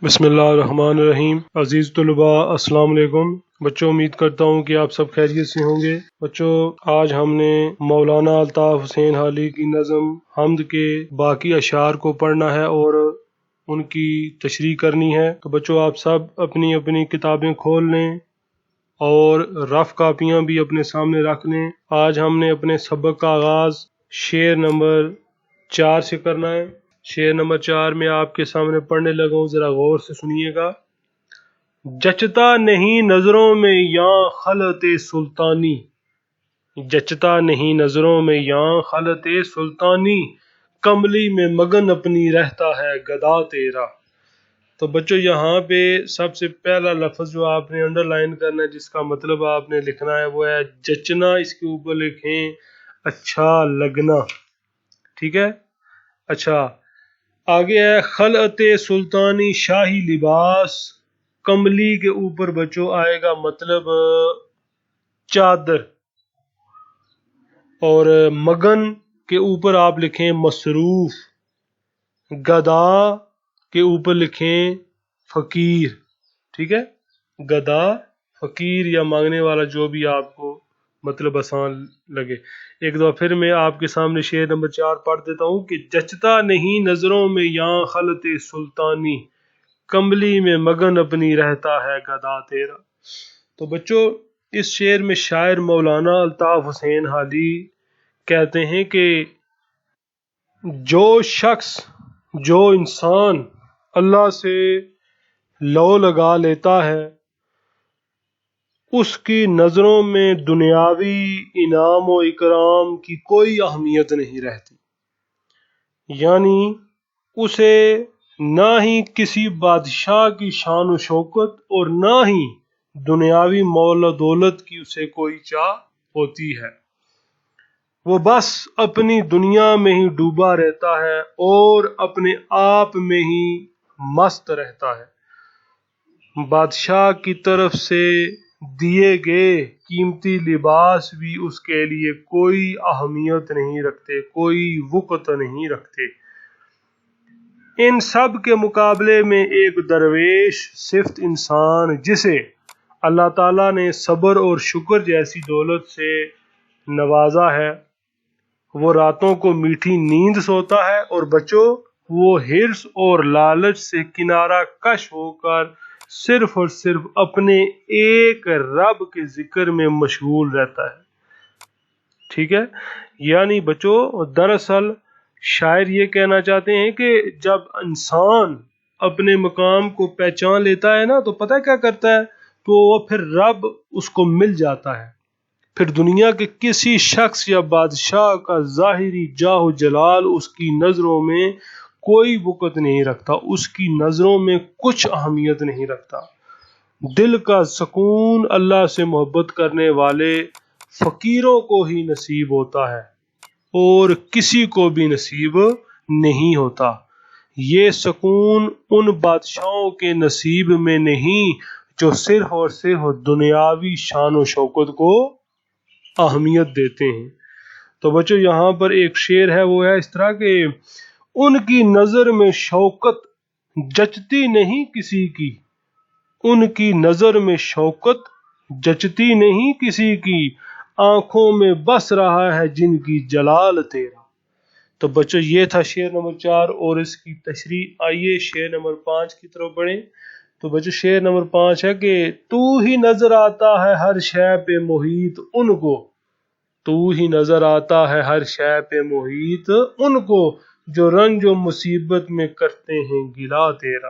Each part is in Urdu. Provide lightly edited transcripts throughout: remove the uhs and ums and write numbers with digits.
بسم اللہ الرحمن الرحیم۔ عزیز طلباء السلام علیکم۔ بچوں امید کرتا ہوں کہ آپ سب خیریت سے ہوں گے۔ بچوں آج ہم نے مولانا الطاف حسین حالی کی نظم حمد کے باقی اشعار کو پڑھنا ہے اور ان کی تشریح کرنی ہے۔ تو بچوں آپ سب اپنی اپنی کتابیں کھول لیں اور رف کاپیاں بھی اپنے سامنے رکھ لیں۔ آج ہم نے اپنے سبق کا آغاز شعر نمبر 4 سے کرنا ہے۔ شعر نمبر 4 میں آپ کے سامنے پڑھنے لگا ہوں، ذرا غور سے سنیے گا۔ جچتا نہیں نظروں میں یاں خلعت سلطانی، جچتا نہیں نظروں میں یاں خلعت سلطانی، کملی میں مگن اپنی رہتا ہے گدا تیرا۔ تو بچوں یہاں پہ سب سے پہلا لفظ جو آپ نے انڈر لائن کرنا ہے، جس کا مطلب آپ نے لکھنا ہے، وہ ہے جچنا۔ اس کے اوپر لکھیں اچھا لگنا، ٹھیک ہے۔ اچھا آگے ہے خلعت سلطانی شاہی لباس، کملی کے اوپر بچوں آئے گا مطلب چادر، اور مگن کے اوپر آپ لکھیں مصروف، گدا کے اوپر لکھیں فقیر، ٹھیک ہے۔ گدا، فقیر یا مانگنے والا، جو بھی آپ کو مطلب آسان لگے۔ ایک دفعہ پھر میں آپ کے سامنے شعر نمبر 4 پڑھ دیتا ہوں کہ جچتا نہیں نظروں میں یاں خلعت سلطانی، کملی میں مگن اپنی رہتا ہے گدا تیرا۔ تو بچوں اس شعر میں شاعر مولانا الطاف حسین حالی کہتے ہیں کہ جو شخص، جو انسان اللہ سے لو لگا لیتا ہے، اس کی نظروں میں دنیاوی انعام و اکرام کی کوئی اہمیت نہیں رہتی، یعنی اسے نہ ہی کسی بادشاہ کی شان و شوکت اور نہ ہی دنیاوی مول و دولت کی اسے کوئی چاہ ہوتی ہے۔ وہ بس اپنی دنیا میں ہی ڈوبا رہتا ہے اور اپنے آپ میں ہی مست رہتا ہے۔ بادشاہ کی طرف سے دیے گئے قیمتی لباس بھی اس کے لیے کوئی اہمیت نہیں رکھتے، کوئی وقت نہیں رکھتے۔ ان سب کے مقابلے میں ایک درویش صفت انسان، جسے اللہ تعالیٰ نے صبر اور شکر جیسی دولت سے نوازا ہے، وہ راتوں کو میٹھی نیند سوتا ہے، اور بچوں وہ حرص اور لالچ سے کنارہ کش ہو کر صرف اور صرف اپنے ایک رب کے ذکر میں مشغول رہتا ہے، ٹھیک ہے۔ یعنی بچوں دراصل شاعر یہ کہنا چاہتے ہیں کہ جب انسان اپنے مقام کو پہچان لیتا ہے نا، تو پتہ کیا کرتا ہے، تو وہ پھر رب اس کو مل جاتا ہے۔ پھر دنیا کے کسی شخص یا بادشاہ کا ظاہری جاہ و جلال اس کی نظروں میں کوئی وقت نہیں رکھتا، اس کی نظروں میں کچھ اہمیت نہیں رکھتا۔ دل کا سکون اللہ سے محبت کرنے والے فقیروں کو ہی نصیب ہوتا ہے اور کسی کو بھی نصیب نہیں ہوتا۔ یہ سکون ان بادشاہوں کے نصیب میں نہیں جو صرف اور صرف دنیاوی شان و شوکت کو اہمیت دیتے ہیں۔ تو بچوں یہاں پر ایک شعر ہے، وہ ہے اس طرح کہ ان کی نظر میں شوکت جچتی نہیں کسی کی، ان کی نظر میں شوکت جچتی نہیں کسی کی، آنکھوں میں بس رہا ہے جن کی جلال تیرا۔ تو بچوں یہ تھا شعر نمبر 4 اور اس کی تشریح۔ آئیے شعر نمبر 5 کی طرف بڑھیں۔ تو بچوں شعر نمبر 5 ہے کہ تو ہی نظر آتا ہے ہر شے پہ محیط ان کو، تو ہی نظر آتا ہے ہر شے پہ محیط ان کو، جو رنج و مصیبت میں کرتے ہیں گلا تیرا۔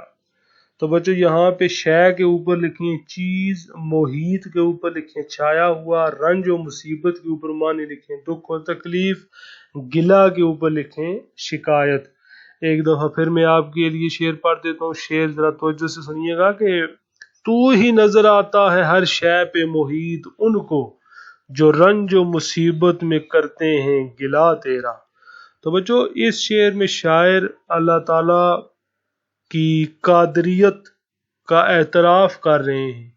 تو بچوں یہاں پہ شے کے اوپر لکھیں چیز، محیط کے اوپر لکھیں چھایا ہوا، رنج و مصیبت کے اوپر معنی لکھیں دکھ و تکلیف، گلا کے اوپر لکھیں شکایت۔ ایک دفعہ پھر میں آپ کے لیے شعر پڑھ دیتا ہوں، شعر ذرا توجہ سے سنیے گا کہ تو ہی نظر آتا ہے ہر شے پہ محیط ان کو، جو رنج و مصیبت میں کرتے ہیں گلا تیرا۔ تو بچوں اس شعر میں شاعر اللہ تعالیٰ کی قادریت کا اعتراف کر رہے ہیں،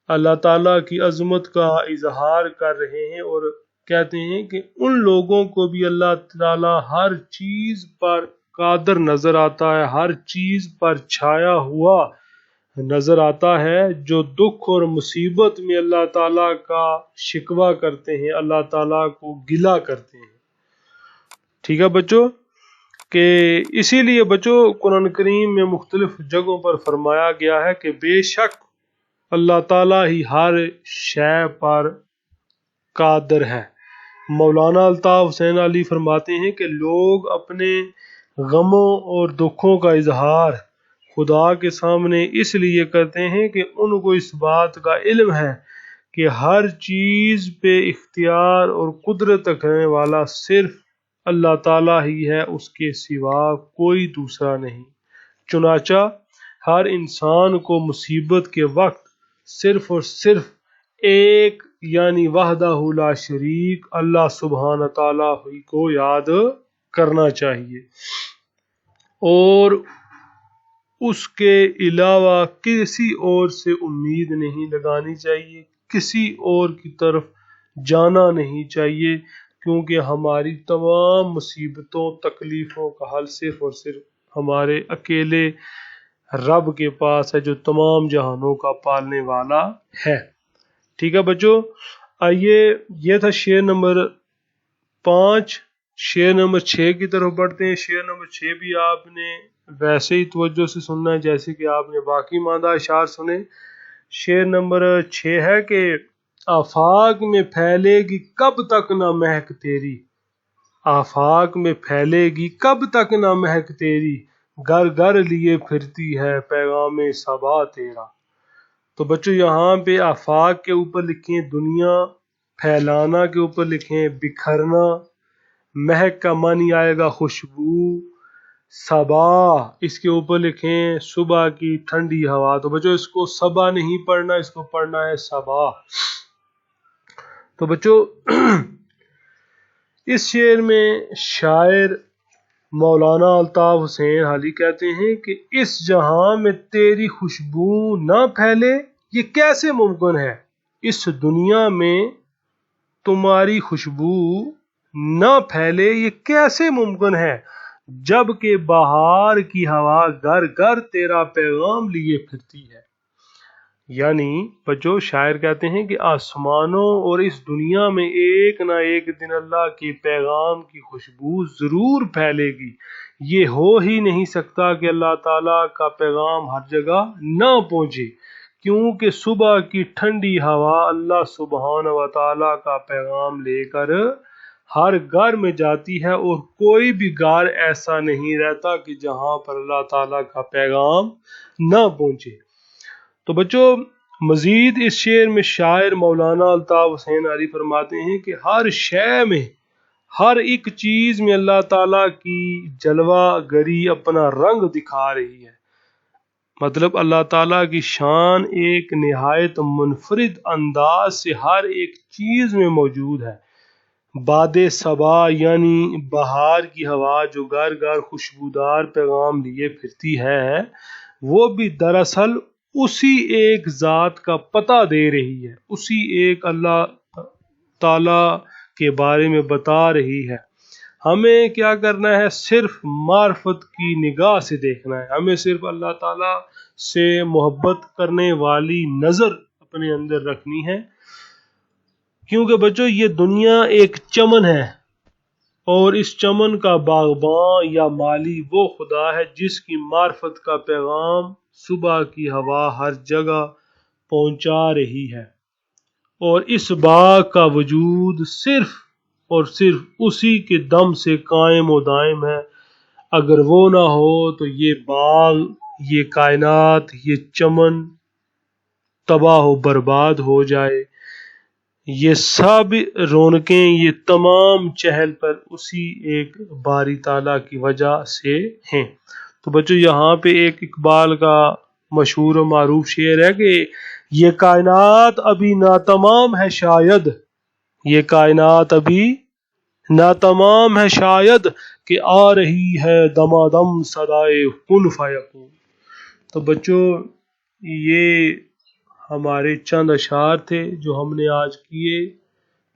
اللہ تعالیٰ کی عظمت کا اظہار کر رہے ہیں، اور کہتے ہیں کہ ان لوگوں کو بھی اللہ تعالیٰ ہر چیز پر قادر نظر آتا ہے، ہر چیز پر چھایا ہوا نظر آتا ہے۔ جو دکھ اور مصیبت میں اللہ تعالیٰ کا شکوہ کرتے ہیں، اللہ تعالیٰ کو گلہ کرتے ہیں۔ ٹھیک ہے بچوں، کہ اسی لیے بچوں قرآن کریم میں مختلف جگہوں پر فرمایا گیا ہے کہ بے شک اللہ تعالیٰ ہی ہر شے پر قادر ہے۔ مولانا الطاف حسین علی فرماتے ہیں کہ لوگ اپنے غموں اور دکھوں کا اظہار خدا کے سامنے اس لیے کرتے ہیں کہ ان کو اس بات کا علم ہے کہ ہر چیز پہ اختیار اور قدرت رکھنے والا صرف اللہ تعالیٰ ہی ہے، اس کے سوا کوئی دوسرا نہیں۔ چنانچہ ہر انسان کو مصیبت کے وقت صرف اور صرف ایک یعنی وحدہ لا شریک اللہ سبحانہ تعالیٰ ہی کو یاد کرنا چاہیے، اور اس کے علاوہ کسی اور سے امید نہیں لگانی چاہیے، کسی اور کی طرف جانا نہیں چاہیے، کیونکہ ہماری تمام مصیبتوں تکلیفوں کا حل صرف اور صرف ہمارے اکیلے رب کے پاس ہے، جو تمام جہانوں کا پالنے والا ہے۔ ٹھیک ہے بچوں، آئیے یہ تھا شعر نمبر 5۔ شعر نمبر 6 کی طرف بڑھتے ہیں۔ شعر نمبر 6 بھی آپ نے ویسے ہی توجہ سے سننا ہے جیسے کہ آپ نے باقی ماندہ اشعار سنے۔ شعر نمبر 6 ہے کہ آفاق میں پھیلے گی کب تک نہ مہک تیری، آفاق میں پھیلے گی کب تک نہ مہک تیری، گھر گھر لیے پھرتی ہے پیغام صبا تیرا۔ تو بچوں یہاں پہ آفاق کے اوپر لکھیں دنیا، پھیلانا کے اوپر لکھیں بکھرنا، مہک کا معنی آئے گا خوشبو، صبا اس کے اوپر لکھیں صبح کی ٹھنڈی ہوا۔ تو بچوں اس کو صبا نہیں پڑھنا، اس کو پڑھنا ہے صبا۔ تو بچوں اس شعر میں شاعر مولانا الطاف حسین علی کہتے ہیں کہ اس جہاں میں تیری خوشبو نہ پھیلے یہ کیسے ممکن ہے، اس دنیا میں تمہاری خوشبو نہ پھیلے یہ کیسے ممکن ہے، جب کہ بہار کی ہوا گھر گھر تیرا پیغام لیے پھرتی ہے۔ یعنی بچوں شاعر کہتے ہیں کہ آسمانوں اور اس دنیا میں ایک نہ ایک دن اللہ کے پیغام کی خوشبو ضرور پھیلے گی۔ یہ ہو ہی نہیں سکتا کہ اللہ تعالیٰ کا پیغام ہر جگہ نہ پہنچے، کیونکہ صبح کی ٹھنڈی ہوا اللہ سبحانہ و تعالیٰ کا پیغام لے کر ہر گھر میں جاتی ہے، اور کوئی بھی گھر ایسا نہیں رہتا کہ جہاں پر اللہ تعالیٰ کا پیغام نہ پہنچے۔ تو بچوں مزید اس شعر میں شاعر مولانا الطاف حسین علی فرماتے ہیں کہ ہر شے میں، ہر ایک چیز میں اللہ تعالیٰ کی جلوہ گری اپنا رنگ دکھا رہی ہے۔ مطلب اللہ تعالیٰ کی شان ایک نہایت منفرد انداز سے ہر ایک چیز میں موجود ہے۔ باد صبا یعنی بہار کی ہوا جو گھر گھر خوشبودار پیغام لیے پھرتی ہے، وہ بھی دراصل اسی ایک ذات کا پتہ دے رہی ہے، اسی ایک اللہ تعالیٰ کے بارے میں بتا رہی ہے۔ ہمیں کیا کرنا ہے؟ صرف معرفت کی نگاہ سے دیکھنا ہے، ہمیں صرف اللہ تعالیٰ سے محبت کرنے والی نظر اپنے اندر رکھنی ہے، کیونکہ بچوں یہ دنیا ایک چمن ہے، اور اس چمن کا باغباں یا مالی وہ خدا ہے جس کی معرفت کا پیغام صبح کی ہوا ہر جگہ پہنچا رہی ہے، اور اس باغ کا وجود صرف اور صرف اسی کے دم سے قائم و دائم ہے۔ اگر وہ نہ ہو تو یہ باغ، یہ کائنات، یہ چمن تباہ و برباد ہو جائے۔ یہ سب رونقیں، یہ تمام چہل پر اسی ایک باری تعالیٰ کی وجہ سے ہیں۔ تو بچوں یہاں پہ ایک اقبال کا مشہور و معروف شعر ہے کہ یہ کائنات ابھی ناتمام ہے شاید، یہ کائنات ابھی ناتمام ہے شاید، کہ آ رہی ہے دمادم صدائے کن فیکون۔ تو بچوں یہ ہمارے چند اشعار تھے جو ہم نے آج کیے۔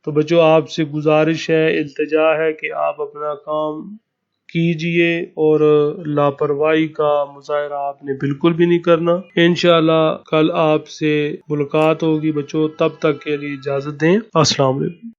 تو بچوں آپ سے گزارش ہے، التجا ہے کہ آپ اپنا کام کیجئے اور لاپرواہی کا مظاہرہ آپ نے بالکل بھی نہیں کرنا۔ انشاءاللہ کل آپ سے ملاقات ہوگی بچوں، تب تک کے لیے اجازت دیں۔ السلام علیکم۔